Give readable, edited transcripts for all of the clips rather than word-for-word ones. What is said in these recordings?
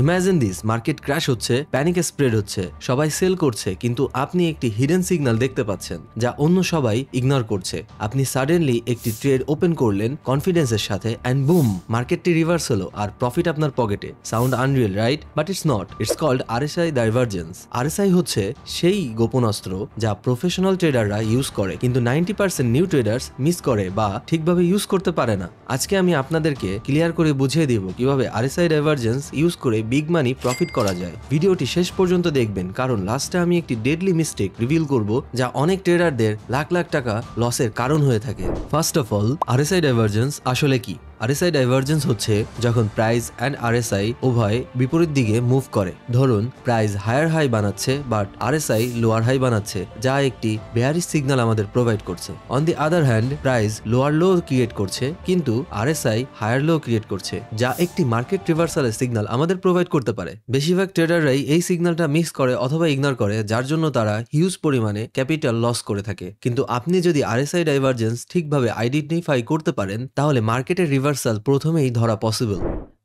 Imagine this, market crash হচ্ছে, panic spread হচ্ছে, সবাই সেল করছে, কিন্তু আপনি একটি হিডেন সিগন্যাল দেখতে পাচ্ছেন যা অন্য সবাই ইগনোর করছে। আপনি সাডেনলি একটি ট্রেড ওপেন করলেন কনফিডেন্সের সাথে অ্যান্ড বুম, মার্কেটটি রিভার্স হলো আর প্রফিট আপনার পকেটে। Sound unreal, right? But it's not. It's called RSI divergence. RSI হচ্ছে সেই গোপন অস্ত্র যা প্রফেশনাল ট্রেডাররা ইউজ করে, কিন্তু 90% নিউ ট্রেডার্স মিস করে বা ঠিকভাবে ইউজ করতে পারে না। আজকে আমি আপনাদেরকে ক্লিয়ার করে বুঝিয়ে দিব কিভাবে আরএসআই ডাইভারজেন্স ইউজ করে বিগ মানি প্রফিট করা যায়। ভিডিওটি শেষ পর্যন্ত দেখবেন, কারণ লাস্টে আমি একটি ডেডলি মিস্টেক রিভিল করব যা অনেক ট্রেডারদের লাখ লাখ টাকা লসের কারণ হয়ে থাকে। First of all, RSI divergence আসলে কি? আরএসআই ডাইভারজেন্স হচ্ছে যখন প্রাইস অ্যান্ড আরএসআই উভয় বিপরীত দিকে মুভ করে। ধরুন প্রাইস হায়ার হাই বানাচ্ছে বাট আরএসআই লোয়ার হাই বানাচ্ছে, যা একটি বেয়ারিশ সিগন্যাল আমাদের প্রোভাইড করছে। On the other hand, price lower low create করছে কিন্তু আরএসআই হায়ার লো ক্রিয়েট করছে, যা একটি মার্কেট রিভার্সালের সিগন্যাল আমাদের প্রোভাইড করতে পারে। বেশিরভাগ ট্রেডাররাই এই সিগন্যালটা মিক্স করে অথবা ইগনোর করে, যার জন্য তারা হিউজ পরিমাণে ক্যাপিটাল লস করে থাকে। কিন্তু আপনি যদি আরএসআই ডাইভারজেন্স ঠিকভাবে আইডেন্টিফাই করতে পারেন, তাহলে মার্কেটের রিভার্সাল প্রথমেই ধরা possible.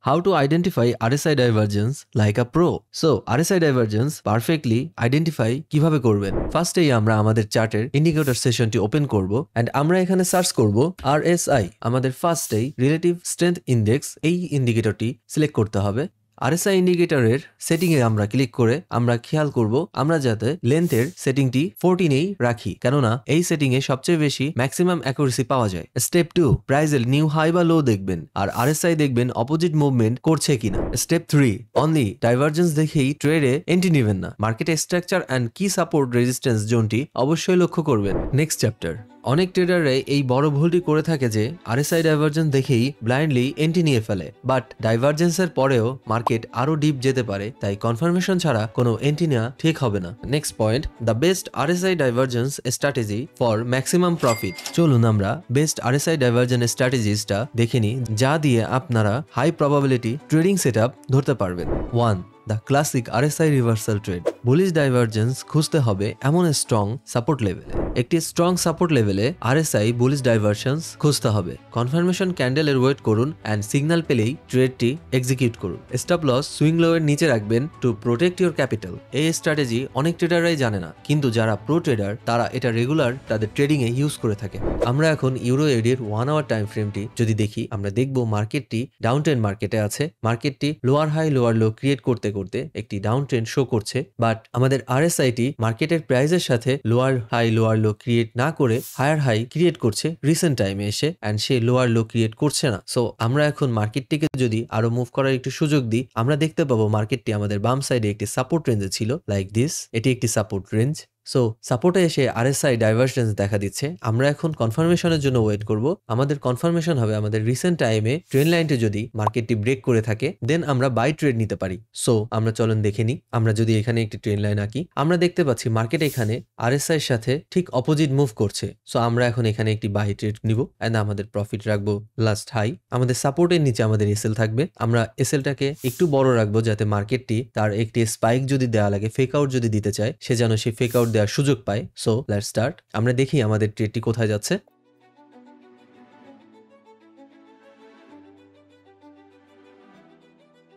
How to identify RSI divergence like a pro? So, RSI divergence perfectly identify কিভাবে করবেন? ফার্স্টেই আমরা আমাদের চার্টের ইন্ডিকেটর সেশনটি ওপেন করব এন্ড আমরা এখানে সার্চ করব RSI। আমাদের ফার্স্টেই রিলেটিভ স্ট্রেংথ ইন্ডেক্স, এই ইন্ডিকেটরটি সিলেক্ট করতে হবে। আরএসআই ইন্ডিকেটরের সেটিং এ আমরা ক্লিক করে আমরা খেয়াল করব আমরা যাতে লেন্থের সেটিংটি 14 রাখি, কেননা এই সেটিং এ সবচেয়ে বেশি ম্যাক্সিমাম অ্যাকুরেসি পাওয়া যায়। স্টেপ 2, প্রাইসের নিউ হাই বা লো দেখবেন আর আরএসআই দেখবেন অপোজিট মুভমেন্ট করছে কিনা। স্টেপ 3, অনলি ডাইভারজেন্স দেখেই ট্রেডে এন্ট্রি নেবেন না, মার্কেটের স্ট্রাকচার অ্যান্ড কি সাপোর্ট রেজিস্ট্যান্স জোনটি অবশ্যই লক্ষ্য করবেন। Next chapter. অনেক ট্রেডাররা এই বড় ভুলটি করে থাকে যে আরএসআই ডাইভারজেন্স দেখেই ব্লাইন্ডলি এন্ট্রি নিয়ে ফেলে, বাট ডাইভারজেন্সের পরেও মার্কেট আরো ডিপ যেতে পারে, তাই কনফার্মেশন ছাড়া কোনো এন্ট্রি নেওয়া ঠিক হবে না। Next point, the best RSI divergence strategy for maximum profit. চলুন আমরা বেস্ট আরএসআই ডাইভারজেন্স স্ট্র্যাটেজিসটা দেখে নিই, যা দিয়ে আপনারা হাই প্রবাবিলিটি ট্রেডিং সেটআপ ধরতে পারবেন। 1, the classic RSI reversal trade. Bullish divergence খুঁজতে হবে এমন স্ট্রং সাপোর্ট লেভেলে। একটি স্ট্রং সাপোর্ট লেভেলে আরএসআই বুলিশ ডাইভারজেন্স খুঁজতে হবে। কনফার্মেশন ক্যান্ডেলের ওয়েট করুন অ্যান্ড সিগন্যাল পেলেই ট্রেডটি এক্সিকিউট করুন। স্টপ লস সুইং লো এর নিচে রাখবেন টু প্রোটেক্ট ইউর ক্যাপিটাল। এই স্ট্র্যাটেজি অনেক ট্রেডাররাই জানে না, কিন্তু যারা প্রো ট্রেডার তারা এটা রেগুলার তাদের ট্রেডিং এ ইউজ করে থাকে। আমরা এখন ইউরো এডির 1 আওয়ার টাইম ফ্রেমটি যদি দেখি, আমরা দেখব মার্কেটটি ডাউন ট্রেন্ড মার্কেটে আছে। মার্কেটটি lower high lower low create করতে করতে একটি ডাউন ট্রেন্ড শো করছে, বাট আমাদের আরএসআইটি মার্কেটের প্রাইসের সাথে lower high lower low create না করে হায়ার হাই ক্রিয়েট করছে রিসেন্ট টাইমে এসে, অ্যান্ড সে লোয়ার লো ক্রিয়েট করছে না। সো আমরা এখন মার্কেটটিকে যদি আরো মুভ করার একটু সুযোগ দিই, আমরা দেখতে পাবো মার্কেটটি আমাদের বাম সাইডে একটি সাপোর্ট রেঞ্জে ছিল, লাইক দিস। এটি একটি সাপোর্ট রেঞ্জ। সো সাপোর্টে এসে আরএসআই ডাইভারজেন্স দেখা দিচ্ছে। আমরা এখন কনফার্মেশনের জন্য ওয়েট করব। আমাদের কনফার্মেশন হবে আমাদের রিসেন্ট টাইমে ট্রেন্ড লাইনটি যদি মার্কেটটি ব্রেক করে থাকে, দেন আমরা বাই ট্রেড নিতে পারি। সো আমরা চলুন দেখে নিই। আমরা যদি এখানে একটি ট্রেন্ড লাইন আঁকি, আমরা দেখতে পাচ্ছি মার্কেট এখানে আরএসআই এর সাথে ঠিক অপোজিট মুভ করছে। সো আমরা এখন এখানে একটি বাই ট্রেড নিব এন্ড আমাদের প্রফিট রাখবো লাস্ট হাই। আমাদের সাপোর্টের নিচে আমাদের এসএল থাকবে। আমরা এসএলটাকে একটু বড় রাখবো যাতে মার্কেটটি তার একটি স্পাইক যদি দেওয়া লাগে, ফেক আউট যদি দিতে চায়, সে যেন সেই ফেক আউট দেওয়ার সুযোগ পায়। So let's start. আমরা দেখি আমাদের ট্রেডটি কোথায় যাচ্ছে।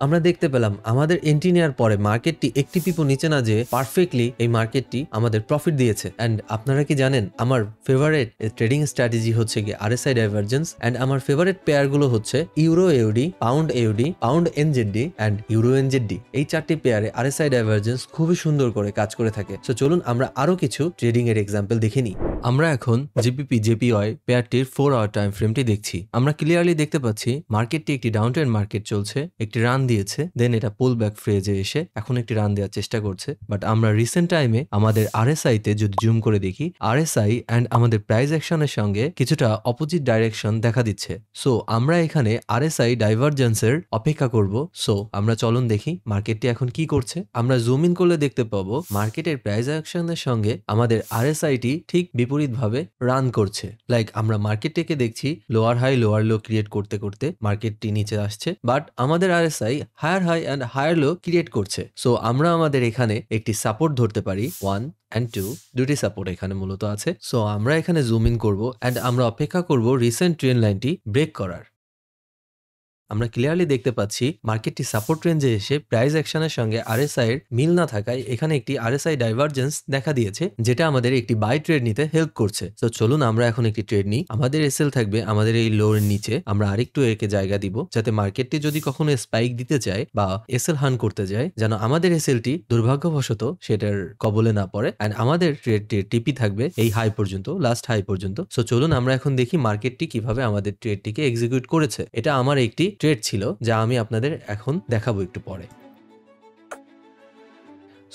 আমরা দেখতে পেলাম আমাদের এন্ট্রি নেওয়ার পরে মার্কেটটি একটি পিপো নিচে না যেয়ে পারফেক্টলি এই মার্কেটটি আমাদের প্রফিট দিয়েছে। এন্ড আপনারা কি জানেন আমার ফেভারিট ট্রেডিং স্ট্র্যাটেজি হচ্ছে গিয়ে আরএসআই ডাইভারজেন্স, এন্ড আমার ফেভারিট পেয়ার গুলো হচ্ছে euro AUD, pound AUD, pound NZD and euro NZD. এই চারটি পেয়ারে আরএসআই ডাইভারজেন্স খুবই সুন্দর করে কাজ করে থাকে। সো চলুন আমরা আরো কিছু ট্রেডিং এর এক্সাম্পল দেখে নিই। আমরা এখন জিপিপি জেপিওয়াই পেয়ারটির 4 আওয়ার টাইম ফ্রেমটি দেখছি। আমরা ক্লিয়ারলি দেখতে পাচ্ছি মার্কেটটি একটি ডাউন ট্রেন্ড মার্কেট চলছে, একটি রান দিয়েছে, দেন এটা পুল ব্যাক ফ্রেজে এসে এখন একটি রান দেওয়ার চেষ্টা করছে। বাট আমরা রিসেন্ট টাইমে আমাদের আরএসআই তে যদি জুম করে দেখি, আরএসআই এন্ড আমাদের প্রাইস অ্যাকশনের সঙ্গে কিছুটা অপোজিট ডাইরেকশন দেখা দিচ্ছে। সো আমরা এখানে আরএসআই ডাইভারজেন্সের অপেক্ষা করব। সো আমরা চলুন দেখি মার্কেটটি এখন কি করছে। আমরা জুম ইন করলে দেখতে পাবো মার্কেটের প্রাইস অ্যাকশনের সঙ্গে আমাদের আরএসআইটি ঠিক বিপরীতভাবে রান করছে। লাইক আমরা মার্কেটটিকে দেখছি lower high lower low create করতে করতে মার্কেটটি নিচে আসছে, বাট আমাদের RSI higher high and higher low create করছে। সো আমরা আমাদের এখানে একটি সাপোর্ট ধরতে পারি 1 and 2, দুটি সাপোর্ট এখানে মূলত আছে। সো আমরা এখানে জুম ইন করবো এন্ড আমরা অপেক্ষা করব রিসেন্ট ট্রেন্ড লাইনটি ব্রেক করার। আমরা ক্লিয়ারলি দেখতে পাচ্ছি মার্কেটটি সাপোর্ট রেঞ্জে এসে প্রাইস অ্যাকশনের সঙ্গে আরএসআই এর মিল না থাকায় এখানে একটি আরএসআই ডাইভারজেন্স দেখা দিয়েছে, যেটা আমাদের একটি বাই ট্রেড নিতে হেল্প করছে। তো চলুন আমরা এখন একটি ট্রেড নিই। আমাদের এসএল থাকবে আমাদের এই লোর নিচে। আমরা আরেকটু একে জায়গা দিব যাতে মার্কেটটি যদি কখনো স্পাইক দিতে চায় বা এসএল হান করতে যায়, যেন আমাদের এসএলটি দুর্ভাগ্যবশত সেটার কবলে না পড়ে। এন্ড আমাদের ট্রেডটির টিপি থাকবে এই হাই পর্যন্ত, লাস্ট হাই পর্যন্ত। সো চলুন আমরা এখন দেখি মার্কেটটি কিভাবে আমাদের ট্রেডটিকে এক্সিকিউট করেছে। এটা আমার একটি ট্রেড ছিল যা আমি আপনাদের এখন দেখাবো একটু পরে।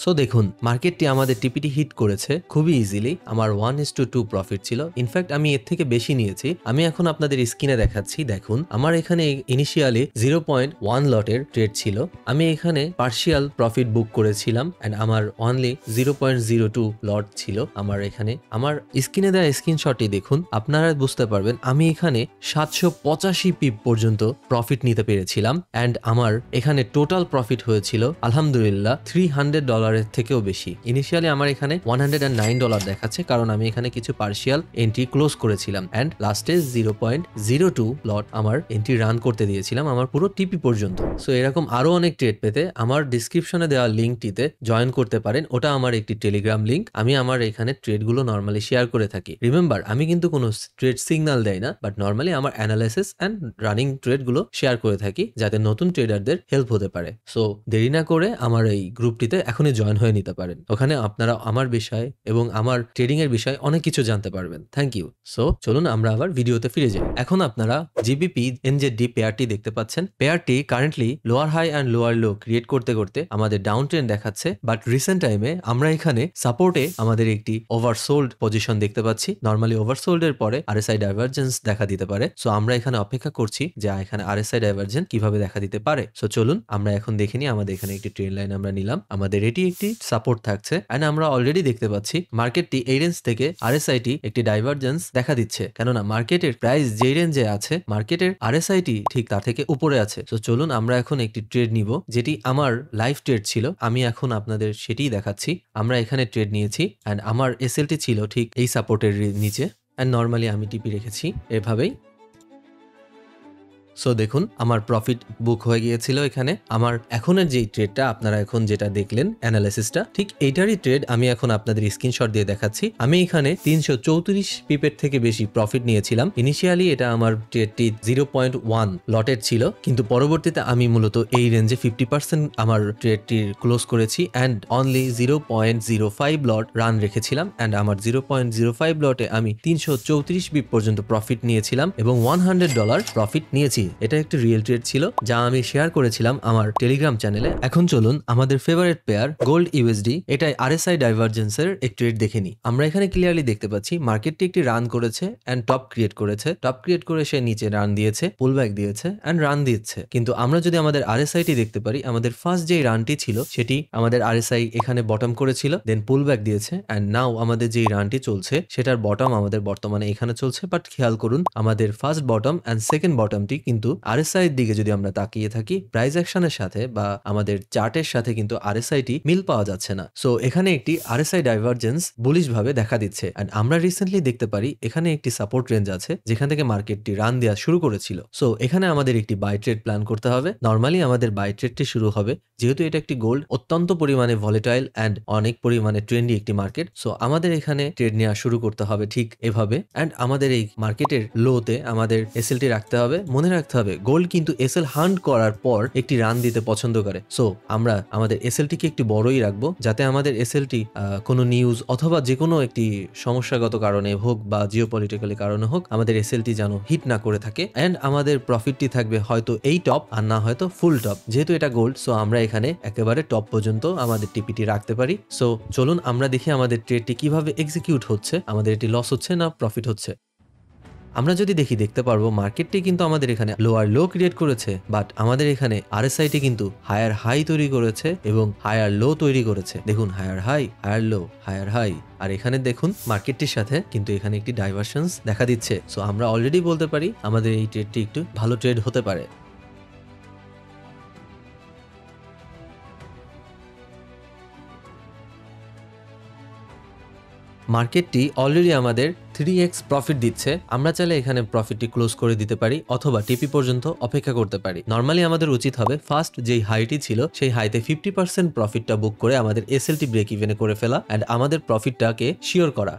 সো দেখুন মার্কেটটি আমাদের টিপিটি হিট করেছে খুবই ইজিলি। আমার 1:2 প্রফিট ছিল, ইনফ্যাক্ট আমি এর থেকে বেশি নিয়েছি। আমি এখন আপনাদের স্ক্রিনে দেখাচ্ছি। দেখুন আমার এখানে ইনিশিয়ালি 0.1 লটের ট্রেড ছিল। আমি এখানে পার্শিয়াল প্রফিট বুক করেছিলাম এন্ড আমার অনলি 0.02 লট ছিল আমার এখানে। আমার স্ক্রিনে দেওয়া স্ক্রিনশটটি দেখুন, আপনারা বুঝতে পারবেন আমি এখানে 785 পিপ পর্যন্ত প্রফিট নিতে পেরেছিলাম এন্ড আমার এখানে টোটাল প্রফিট হয়েছিল আলহামদুলিল্লাহ $300 থেকেও বেশি। ইনিশিয়ালি আমার এখানে $109 দেখাচ্ছে, কারণ আমি এখানে কিছু পার্শিয়াল এন্ট্রি ক্লোজ করেছিলাম এন্ড লাস্টে 0.02 লট আমার এন্ট্রি রান করতে দিয়েছিলাম আমার পুরো টিপি পর্যন্ত। সো এরকম আরো অনেক ট্রেড পেতে আমার ডিসক্রিপশনে দেওয়া লিঙ্কটিতে জয়েন করতে পারেন। ওটা আমার একটি টেলিগ্রাম লিঙ্ক। আমি আমার এখানে ট্রেডগুলো নর্মালি শেয়ার করে থাকি। রিমেম্বার আমি কিন্তু কোনো ট্রেড সিগন্যাল দেই না, বাট নর্মালি আমার অ্যানালাইসিস এন্ড রানিং ট্রেডগুলো শেয়ার করে থাকি যাতে নতুন ট্রেডারদের হেল্প হতে পারে। সো দেরি না করে আমার এই গ্রুপটিতে এখনই জয়েন হয়ে নিতে পারেন। ওখানে আপনারা আমার বিষয় এবং আমার ট্রেডিং এর বিষয়ে অনেক কিছু জানতে পারবেন। Thank you. সো চলুন আমরা আবার ভিডিওতে ফিরে যাই। এখন আপনারা জিবিপি এনজেডি পেয়ারটি দেখতে পাচ্ছেন। পেয়ারটি currently lower high and lower low create করতে করতে আমাদের ডাউন ট্রেন্ড দেখাচ্ছে, বাট রিসেন্ট টাইমে আমরা এখানে সাপোর্টে আমাদের একটি ওভারসোল্ড পজিশন দেখতে পাচ্ছি। নর্মালি ওভারসোল্ড এর পরে আরএসআই ডাইভারজেন্স দেখা দিতে পারে। সো আমরা এখানে অপেক্ষা করছি যে এখানে আরএসআই ডাইভারজেন্স কিভাবে দেখা দিতে পারে। সো চলুন আমরা এখন দেখে নিই। আমাদের এখানে একটি ট্রেন লাইন আমরা নিলাম, আমাদের এটি একটি সাপোর্ট থাকছে এন্ড আমরা অলরেডি দেখতে পাচ্ছি মার্কেটটি এই রেঞ্জ থেকে আরএসআইটি একটি ডাইভারজেন্স দেখা দিচ্ছে, কেননা মার্কেটের প্রাইস যে রেঞ্জে আছে মার্কেটের আরএসআইটি ঠিক তার থেকে উপরে আছে। সো চলুন আমরা এখন একটি ট্রেড নিব, যেটি আমার লাইভ ট্রেড ছিল। আমি এখন আপনাদের সেটিই দেখাচ্ছি। আমরা এখানে ট্রেড নিয়েছি এন্ড আমার এসএলটি ছিল ঠিক এই সাপোর্টের নিচে এন্ড নর্মালি আমি টিপি রেখেছি এভাবেই। সো দেখুন আমার প্রফিট বুক হয়ে গিয়েছিল এখানে। আমার এখনের যেই ট্রেডটা আপনারা এখন যেটা দেখলেন অ্যানালাইসিসটা, ঠিক এইটারই ট্রেড আমি এখন আপনাদের স্ক্রিনশট দিয়ে দেখাচ্ছি। আমি এখানে 334 পিপের থেকে বেশি প্রফিট নিয়েছিলাম। ইনিশিয়ালি এটা আমার ট্রেডটি 0.1 লটের ছিল, কিন্তু পরবর্তীতে আমি মূলত এই রেঞ্জে 50% আমার ট্রেডটির ক্লোজ করেছি অ্যান্ড অনলি 0.05 লট রান রেখেছিলাম অ্যান্ড আমার 0.05 লটে আমি 334 পিপ পর্যন্ত প্রফিট নিয়েছিলাম এবং $100 প্রফিট নিয়েছি। এটা একটি রিয়েল ট্রেড ছিল যা আমি শেয়ার করেছিলাম আমার টেলিগ্রাম চ্যানেলে। এখন চলুন আমাদের ফেভারিট পেয়ার গোল্ড ইউএসডি, এটাই আরএসআই ডাইভারজেন্সের এক ট্রেড দেখে নিই। আমরা এখানে ক্লিয়ারলি দেখতে পাচ্ছি মার্কেটটি একটি রান করেছে এন্ড টপ ক্রিয়েট করেছে। টপ ক্রিয়েট করে সে নিচে রান দিয়েছে, পুল ব্যাক দিয়েছে এন্ড রান দিচ্ছে। কিন্তু আমরা যদি আমাদের আরএসআইটি দেখতে পারি, আমাদের ফার্স্ট যে রানটি ছিল সেটি আমাদের আরএসআই এখানে বটম করেছিল, দেন পুল ব্যাক দিয়েছে এন্ড নাও আমাদের যে রানটি চলছে সেটার বটম আমাদের বর্তমানে এখানে চলছে। বাট খেয়াল করুন আমাদের ফার্স্ট বটম এন্ড সেকেন্ড বটমটি কিন্তু আরএসআই এর দিকে যদি আমরা তাকিয়ে থাকি প্রাইস অ্যাকশনের সাথে বা আমাদের চার্টের সাথে কিন্তু আরএসআইটি মিল পাওয়া যাচ্ছে না। সো এখানে একটি আরএসআই ডাইভারজেন্স বুলিশ ভাবে দেখা দিচ্ছে এন্ড আমরা রিসেন্টলি দেখতে পারি এখানে একটি সাপোর্ট রেঞ্জ আছে যেখান থেকে মার্কেটটি রান দেওয়া শুরু করেছিল। সো এখানে আমাদের একটি বাই ট্রেড প্ল্যান করতে হবে। নর্মালি আমাদের বাই ট্রেডটি শুরু হবে, যেহেতু এটা একটি গোল্ড অত্যন্ত পরিমাণে ভলিটাইল এন্ড অনেক পরিমাণে ট্রেন্ডি একটি মার্কেট। সো আমাদের এখানে ট্রেড নেওয়া শুরু করতে হবে ঠিক এভাবে এন্ড আমাদের এই মার্কেটের লোতে আমাদের এসএলটি রাখতে হবে। মনে রাখতে হবে গোল্ড কিন্তু এসএল হান্ট করার পর একটি রান দিতে পছন্দ করে। সো আমরা আমাদের এসএলটিকে একটু বড়ই রাখবো যাতে আমাদের এসএলটি কোনো নিউজ অথবা যে কোনো একটি সমস্যাগত কারণে হোক বা জিওপলিটিক্যালি কারণে হোক আমাদের এসএলটি যেন হিট না করে থাকে এন্ড আমাদের প্রফিটটি থাকবে হয়তো এই টপ আর না হয়তো ফুল টপ। যেহেতু এটা গোল্ড সো আমরা এখানে একেবারে টপ পর্যন্ত আমাদের টিপিটি রাখতে পারি। সো চলুন আমরা দেখি আমাদের ট্রেডটি কিভাবে এক্সিকিউট হচ্ছে, আমাদের এটি লস হচ্ছে না প্রফিট হচ্ছে। আমরা যদি দেখতে পারবো মার্কেটটি কিন্তু আমাদের এখানে লোয়ার লো ক্রিয়েট করেছে, বাট আমাদের এখানে আরএসআইটি কিন্তু হায়ার হাই তৈরি করেছে এবং হায়ার লো তৈরি করেছে। দেখুন higher high, higher low, higher high. আর এখানে দেখুন মার্কেটটির সাথে কিন্তু এখানে একটি ডাইভারশনস দেখা দিচ্ছে। সো আমরা অলরেডি বলতে পারি আমাদের এই ট্রেডটি একটু ভালো ট্রেড হতে পারে। মার্কেটটি অলরেডি আমাদের 3x প্রফিট দিচ্ছে, আমরা চাইলে এখানে প্রফিটটি ক্লোজ করে দিতে পারি অথবা টিপি পর্যন্ত অপেক্ষা করতে পারি। নর্মালি আমাদের উচিত হবে ফার্স্ট যেই হাইটি ছিল সেই হাইতে 50% প্রফিটটা বুক করে আমাদের এসএলটি ব্রেক ইভেনে করে ফেলা এন্ড আমাদের প্রফিটটাকে শিওর করা।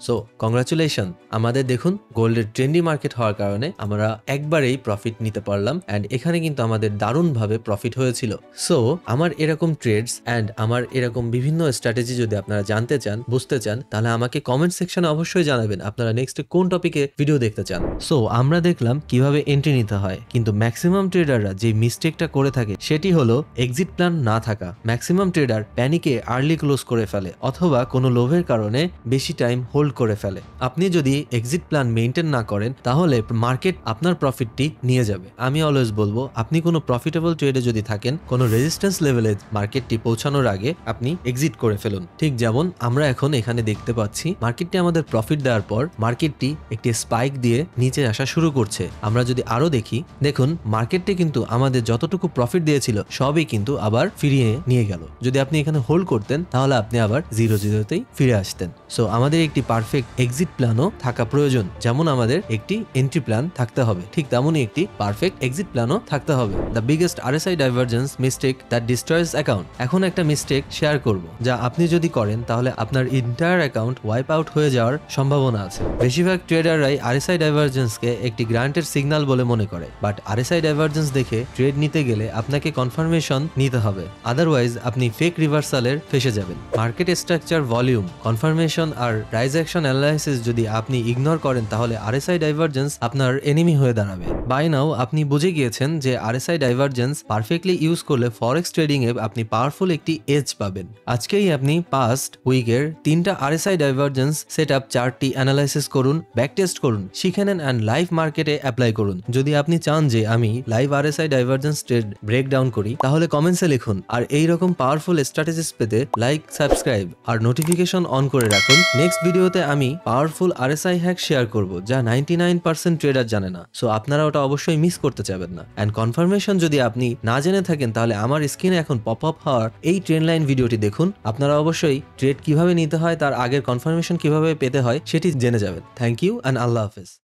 সো কংগ্রাচুলেশন, আমাদের দেখুন গোল্ডের ট্রেন্ডি মার্কেট হওয়ার কারণে আমরা একবারেই প্রফিট নিতে পারলাম অ্যান্ড এখানে কিন্তু আমাদের দারুণভাবে প্রফিট হয়েছিল। সো আমার এরকম ট্রেডস অ্যান্ড আমার এরকম বিভিন্ন স্ট্র্যাটেজি যদি আপনারা জানতে চান, বুঝতে চান, তাহলে আমাকে কমেন্ট সেকশনে অবশ্যই জানাবেন আপনারা নেক্সট কোন টপিকে ভিডিও দেখতে চান। সো আমরা দেখলাম কিভাবে এন্ট্রি নিতে হয়, কিন্তু ম্যাক্সিমাম ট্রেডাররা যে মিস্টেকটা করে থাকে সেটি হলো এক্সিট প্ল্যান না থাকা। ম্যাক্সিমাম ট্রেডার প্যানিকে আর্লি ক্লোজ করে ফেলে অথবা কোনো লোভের কারণে বেশি টাইম হোল্ড করে ফেলে। আপনি যদি এক্সিট প্ল্যান মেইনটেইন না করেন তাহলে মার্কেট আপনার প্রফিটটি নিয়ে যাবে। আমি অলওয়েজ বলবো আপনি কোনো প্রফিটেবল ট্রেডে যদি থাকেন, কোনো রেজিস্ট্যান্স লেভেলে মার্কেটটি পৌঁছানোর আগে আপনি এক্সিট করে ফেলুন। ঠিক যেমন আমরা এখন এখানে দেখতে পাচ্ছি মার্কেটটি আমাদের প্রফিট দেওয়ার পর মার্কেটটি একটি স্পাইক দিয়ে নিচে আসা শুরু করছে। আমরা যদি আরো দেখি, দেখুন মার্কেটটি কিন্তু আমাদের যতটুকু প্রফিট দিয়েছিল সবই কিন্তু আবার ফিরিয়ে নিয়ে গেল। যদি আপনি এখানে হোল্ড করতেন তাহলে আপনি আবার 0-0তেই ফিরে আসতেন। সো আমাদের একটি পারফেক্ট এক্সিট প্ল্যানও থাকা প্রয়োজন। যেমন আমাদের একটি এন্ট্রি প্ল্যান থাকতে হবে, ঠিক তেমনই একটি পারফেক্ট এক্সিট প্ল্যানও থাকতে হবে। The biggest RSI divergence mistake that destroys account. এখন একটা মিস্টেক শেয়ার করব যা আপনি যদি করেন তাহলে আপনার এন্টায়ার অ্যাকাউন্ট ওয়াইপ আউট হয়ে যাওয়ার সম্ভাবনা আছে। বেশিরভাগ ট্রেডাররাই আরএসআই ডাইভারজেন্সকে একটি গ্রান্টেড সিগন্যাল বলে মনে করে, বাট আরএসআই ডাইভারজেন্স দেখে ট্রেড নিতে গেলে আপনাকে কনফার্মেশন নিতে হবে, আদারওয়াইজ আপনি ফেক রিভার্সালের ফেসে যাবেন। মার্কেট স্ট্রাকচার, ভলিউম, কনফার্মেশন আর প্রাইস অ্যাকশন অ্যানালাইসিস যদি আপনি ইগনোর করেন তাহলে আরএসআই ডাইভারজেন্স আপনার এনিমি হয়ে দাঁড়াবে। বাই নাও আপনি বুঝে গিয়েছেন যে আরএসআই ডাইভারজেন্স পারফেক্টলি ইউজ করলে ফরেক্স ট্রেডিং এ আপনি পাওয়ারফুল একটি এজ পাবেন। আজকেই আপনি পাস্ট উইকের 3টা আরএসআই ডাইভারজেন্স সেটআপ চার্টটি অ্যানালাইসিস করুন, ব্যাক টেস্ট করুন, শিখে নেন অ্যান্ড লাইভ মার্কেটে অ্যাপ্লাই করুন। যদি আপনি চান যে আমি live RSI divergence trade breakdown করি তাহলে কমেন্টসে লিখুন। আর এইরকম পাওয়ারফুল স্ট্র্যাটেজিস পেতে লাইক, সাবস্ক্রাইব আর নোটিফিকেশন অন করে রাখুন। নেক্সট ভিডিওতে আমি পাওয়ারফুল আরএসআই হ্যাক শেয়ার করব যা 99% ট্রেডার জানে না। সো আপনারা ওটা অবশ্যই মিস করতে চাইবেন না। অ্যান্ড কনফার্মেশন যদি আপনি না জেনে থাকেন তাহলে আমার স্ক্রিনে এখন পপ আপ হওয়ার এই ট্রেন্ড লাইন ভিডিওটি দেখুন। আপনারা অবশ্যই ট্রেড কিভাবে নিতে হয়, তার আগের কনফার্মেশন কিভাবে পেতে হয় সেটি জেনে যাবেন। থ্যাংক ইউ অ্যান্ড আল্লাহ হাফেজ।